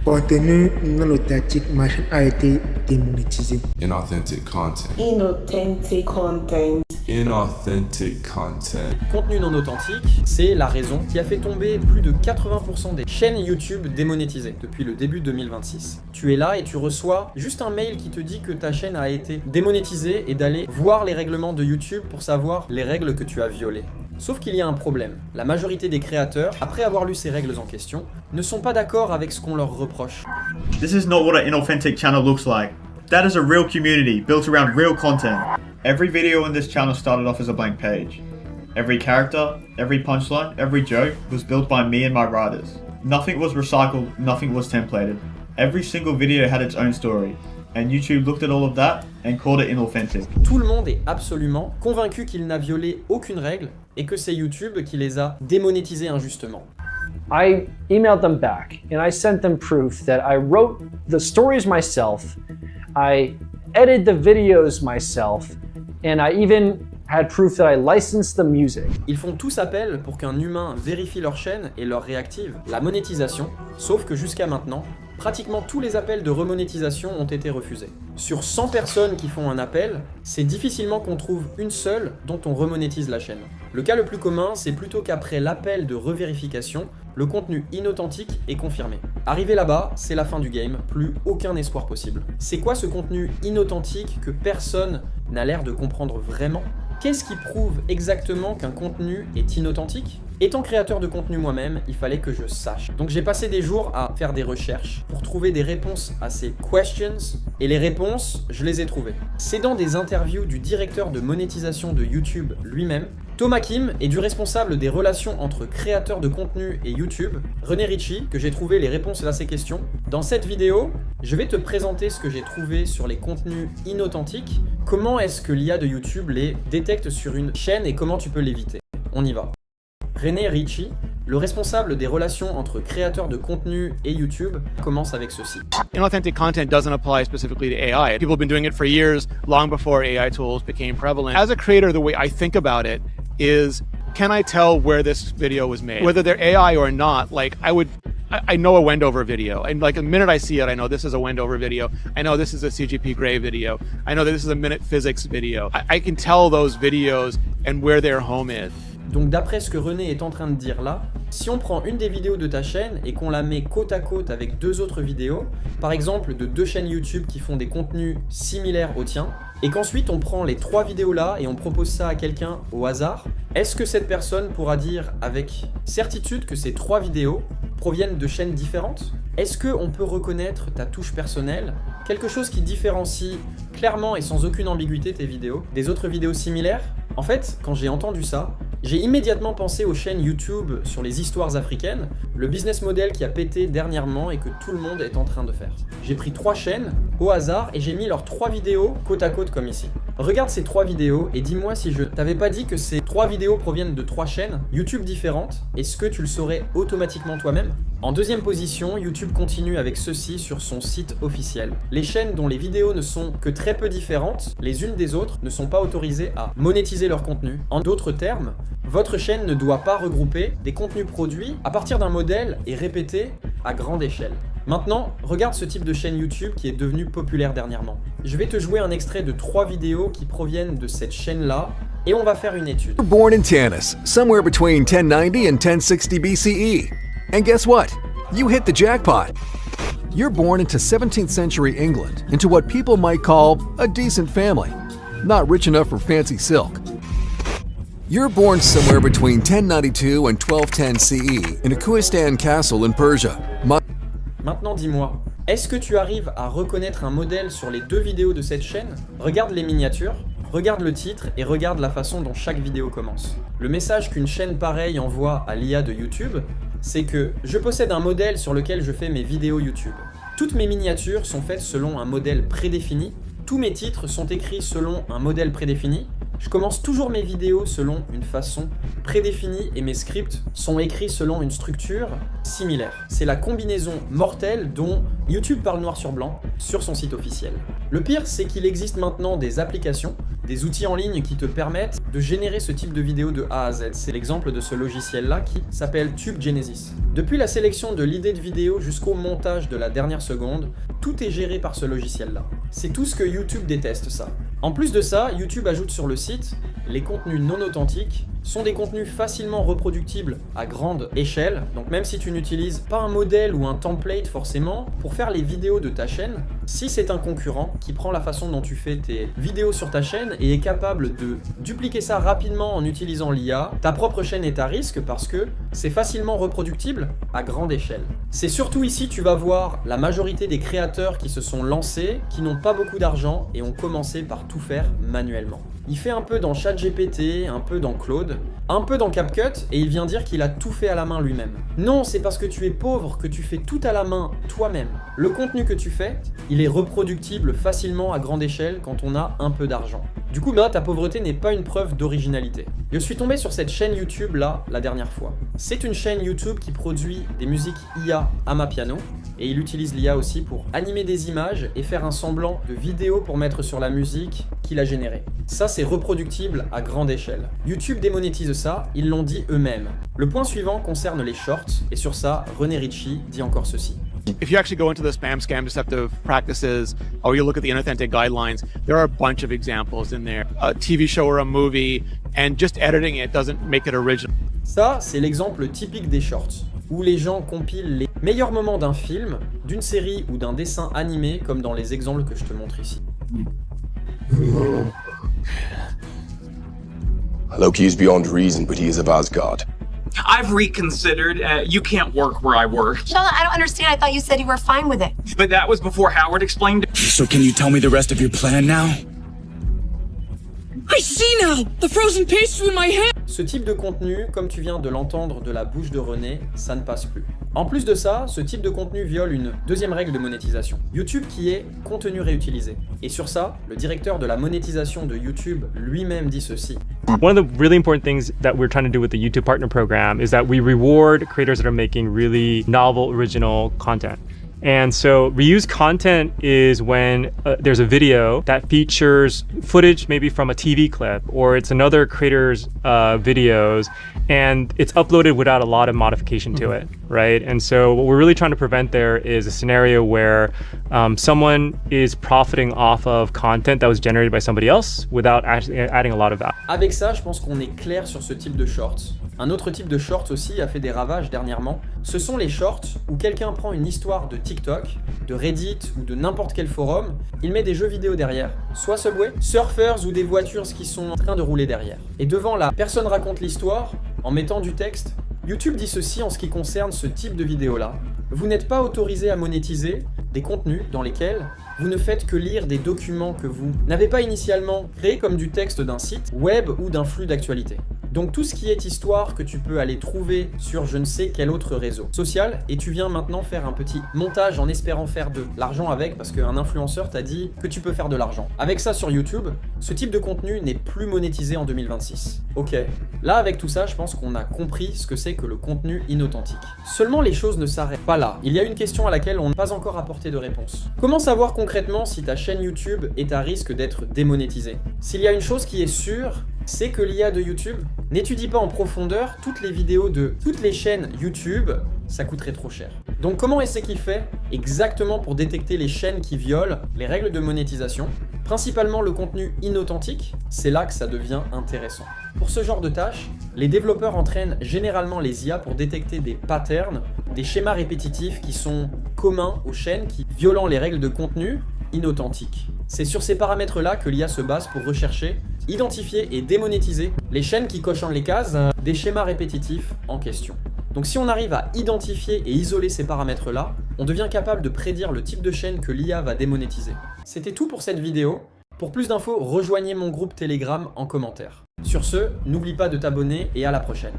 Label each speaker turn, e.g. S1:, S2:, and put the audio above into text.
S1: Contenu non authentique, ma chaîne a été démonétisée.
S2: Inauthentic content.
S3: Inauthentic content.
S2: Inauthentic content.
S4: Contenu non authentique, c'est la raison qui a fait tomber plus de 80% des chaînes YouTube démonétisées depuis le début 2026. Tu es là et tu reçois juste un mail qui te dit que ta chaîne a été démonétisée et d'aller voir les règlements de YouTube pour savoir les règles que tu as violées. Sauf qu'il y a un problème. La majorité des créateurs, après avoir lu ces règles en question, ne sont pas d'accord avec ce qu'on leur reproche.
S5: This is not what an inauthentic channel looks like. That is a real community built around real content. Every video on this channel started off as a blank page. Every character, every punchline, every joke was built by me and my writers. Nothing was recycled, nothing was templated. Every single video had its own story. And YouTube looked at all of that and called it inauthentic.
S4: Tout le monde est absolument convaincu qu'il n'a violé aucune règle et que c'est YouTube qui les a démonétisés injustement.
S6: I emailed them back and I sent them proof that I wrote the stories myself, I edited the videos myself, and I even had proof that I licensed the music.
S4: Ils font tous appel pour qu'un humain vérifie leur chaîne et leur réactive la monétisation, sauf que jusqu'à maintenant, pratiquement tous les appels de remonétisation ont été refusés. Sur 100 personnes qui font un appel, c'est difficilement qu'on trouve une seule dont on remonétise la chaîne. Le cas le plus commun, c'est plutôt qu'après l'appel de revérification, le contenu inauthentique est confirmé. Arrivé là-bas, c'est la fin du game, plus aucun espoir possible. C'est quoi ce contenu inauthentique que personne n'a l'air de comprendre vraiment ? Qu'est-ce qui prouve exactement qu'un contenu est inauthentique ? Étant créateur de contenu moi-même, il fallait que je sache. Donc j'ai passé des jours à faire des recherches pour trouver des réponses à ces questions, et les réponses, je les ai trouvées. C'est dans des interviews du directeur de monétisation de YouTube lui-même, Thomas Kim, et du responsable des relations entre créateurs de contenu et YouTube, René Ritchie, que j'ai trouvé les réponses à ces questions. Dans cette vidéo, je vais te présenter ce que j'ai trouvé sur les contenus inauthentiques, comment est-ce que l'IA de YouTube les détecte sur une chaîne et comment tu peux l'éviter. On y va. René Ritchie, le responsable des relations entre créateurs de contenu et YouTube, commence avec ceci.
S7: Inauthentic content doesn't apply specifically to AI. People have been doing it for years, long before AI tools became prevalent. As a creator, the way I think about it is, can I tell where this video was made? Whether they're AI or not, like I know a Wendover video, and like the minute I see it, I know this is a Wendover video. I know this is a CGP Grey video. I know that this is a Minute Physics video. I can tell those videos and where their home is.
S4: Donc d'après ce que René est en train de dire là, si on prend une des vidéos de ta chaîne et qu'on la met côte à côte avec deux autres vidéos, par exemple de deux chaînes YouTube qui font des contenus similaires aux tiens, et qu'ensuite on prend les trois vidéos là et on propose ça à quelqu'un au hasard, est-ce que cette personne pourra dire avec certitude que ces trois vidéos proviennent de chaînes différentes ? Est-ce qu'on peut reconnaître ta touche personnelle, quelque chose qui différencie clairement et sans aucune ambiguïté tes vidéos des autres vidéos similaires ? En fait, quand j'ai entendu ça, j'ai immédiatement pensé aux chaînes YouTube sur les histoires africaines, le business model qui a pété dernièrement et que tout le monde est en train de faire. J'ai pris trois chaînes au hasard et j'ai mis leurs trois vidéos côte à côte comme ici. Regarde ces trois vidéos et dis-moi si je t'avais pas dit que ces trois vidéos proviennent de trois chaînes YouTube différentes, est-ce que tu le saurais automatiquement toi-même ? En deuxième position, YouTube continue avec ceci sur son site officiel. Les chaînes dont les vidéos ne sont que très peu différentes les unes des autres ne sont pas autorisées à monétiser leur contenu. En d'autres termes, votre chaîne ne doit pas regrouper des contenus produits à partir d'un modèle et répétés à grande échelle. Maintenant, regarde ce type de chaîne YouTube qui est devenu populaire dernièrement. Je vais te jouer un extrait de 3 vidéos qui proviennent de cette chaîne-là et on va faire une étude.
S8: Born in Tanis, somewhere between 1090 and 1060 BCE. And guess what? You hit the jackpot. You're born into 17th century England, into what people might call a decent family. Not rich enough for fancy silk. You're born somewhere between 1092 and 1210 CE in a Kohistan castle in Persia.
S4: Maintenant dis-moi, est-ce que tu arrives à reconnaître un modèle sur les deux vidéos de cette chaîne ? Regarde les miniatures, regarde le titre et regarde la façon dont chaque vidéo commence. Le message qu'une chaîne pareille envoie à l'IA de YouTube, c'est que je possède un modèle sur lequel je fais mes vidéos YouTube. Toutes mes miniatures sont faites selon un modèle prédéfini, tous mes titres sont écrits selon un modèle prédéfini, je commence toujours mes vidéos selon une façon prédéfinie et mes scripts sont écrits selon une structure similaire. C'est la combinaison mortelle dont YouTube parle noir sur blanc sur son site officiel. Le pire, c'est qu'il existe maintenant des applications des outils en ligne qui te permettent de générer ce type de vidéo de A à Z. C'est l'exemple de ce logiciel-là qui s'appelle Tube Genesis. Depuis la sélection de l'idée de vidéo jusqu'au montage de la dernière seconde, tout est géré par ce logiciel-là. C'est tout ce que YouTube déteste, ça. En plus de ça, YouTube ajoute sur le site les contenus non authentiques sont des contenus facilement reproductibles à grande échelle, donc même si tu n'utilises pas un modèle ou un template forcément, pour faire les vidéos de ta chaîne, si c'est un concurrent qui prend la façon dont tu fais tes vidéos sur ta chaîne et est capable de dupliquer ça rapidement en utilisant l'IA, ta propre chaîne est à risque parce que c'est facilement reproductible à grande échelle. C'est surtout ici tu vas voir la majorité des créateurs qui se sont lancés, qui n'ont pas beaucoup d'argent et ont commencé par tout faire manuellement. Il fait un peu dans ChatGPT, un peu dans Claude, un peu dans CapCut et il vient dire qu'il a tout fait à la main lui-même. Non, c'est parce que tu es pauvre que tu fais tout à la main toi-même. Le contenu que tu fais, il est reproductible facilement à grande échelle quand on a un peu d'argent. Du coup, ta pauvreté n'est pas une preuve d'originalité. Je suis tombé sur cette chaîne YouTube là la dernière fois. C'est une chaîne YouTube qui produit des musiques IA à ma piano et il utilise l'IA aussi pour animer des images et faire un semblant de vidéo pour mettre sur la musique qu'il a générée. Ça, c'est reproductible à grande échelle. YouTube démonétise ça, ils l'ont dit eux-mêmes. Le point suivant concerne les shorts, et sur ça, René Ritchie dit encore ceci.
S7: If you actually go into the spam, scam, deceptive practices, or you look at the inauthentic guidelines, there are a bunch of examples in there. A TV show or a movie, and just editing it doesn't make it original.
S4: Ça, c'est l'exemple typique des shorts, où les gens compilent les meilleurs moments d'un film, d'une série ou d'un dessin animé, comme dans les exemples que je te montre ici.
S9: Loki is beyond reason, but he is of Asgard.
S10: I've reconsidered. You can't work where I work.
S11: Sheldon, I don't understand. I thought you said you were fine with it.
S10: But that was before Howard explained it.
S12: So can you tell me the rest of your plan now?
S13: I see now! The frozen pastry in my hand!
S4: Ce type de contenu, comme tu viens de l'entendre de la bouche de René, ça ne passe plus. En plus de ça, ce type de contenu viole une deuxième règle de monétisation. YouTube qui est contenu réutilisé. Et sur ça, le directeur de la monétisation de YouTube lui-même dit ceci.
S14: One of the really important things that we're trying to do with the YouTube Partner Program is that we reward creators that are making really novel, original content. And so reused content is when there's a video that features footage maybe from a TV clip or it's another creator's videos and it's uploaded without a lot of modification to it, right? And so what we're really trying to prevent there is a scenario where someone is profiting off of content that was generated by somebody else without actually adding a lot of value.
S4: Avec ça, je pense qu'on est clair sur ce type de shorts. Un autre type de shorts aussi a fait des ravages dernièrement. Ce sont les shorts où quelqu'un prend une histoire de TikTok, de Reddit ou de n'importe quel forum, il met des jeux vidéo derrière, soit Subway, Surfers ou des voitures qui sont en train de rouler derrière. Et devant la personne raconte l'histoire en mettant du texte. YouTube dit ceci en ce qui concerne ce type de vidéo-là. Vous n'êtes pas autorisé à monétiser des contenus dans lesquels vous ne faites que lire des documents que vous n'avez pas initialement créés comme du texte d'un site web ou d'un flux d'actualité. Donc tout ce qui est histoire que tu peux aller trouver sur je ne sais quel autre réseau social et tu viens maintenant faire un petit montage en espérant faire de l'argent avec parce qu'un influenceur t'a dit que tu peux faire de l'argent. Avec ça sur YouTube, ce type de contenu n'est plus monétisé en 2026. Ok, là avec tout ça, je pense qu'on a compris ce que c'est que le contenu inauthentique. Seulement les choses ne s'arrêtent pas là. Il y a une question à laquelle on n'a pas encore apporté de réponse. Comment savoir concrètement si ta chaîne YouTube est à risque d'être démonétisée? S'il y a une chose qui est sûre, c'est que l'IA de YouTube n'étudie pas en profondeur toutes les vidéos de toutes les chaînes YouTube, ça coûterait trop cher. Donc comment est-ce qu'il fait exactement pour détecter les chaînes qui violent les règles de monétisation? Principalement le contenu inauthentique, c'est là que ça devient intéressant. Pour ce genre de tâches, les développeurs entraînent généralement les IA pour détecter des patterns, des schémas répétitifs qui sont communs aux chaînes qui violant les règles de contenu inauthentique. C'est sur ces paramètres-là que l'IA se base pour rechercher, identifier et démonétiser les chaînes qui cochent les cases des schémas répétitifs en question. Donc si on arrive à identifier et isoler ces paramètres-là, on devient capable de prédire le type de chaîne que l'IA va démonétiser. C'était tout pour cette vidéo. Pour plus d'infos, rejoignez mon groupe Telegram en commentaire. Sur ce, n'oublie pas de t'abonner et à la prochaine.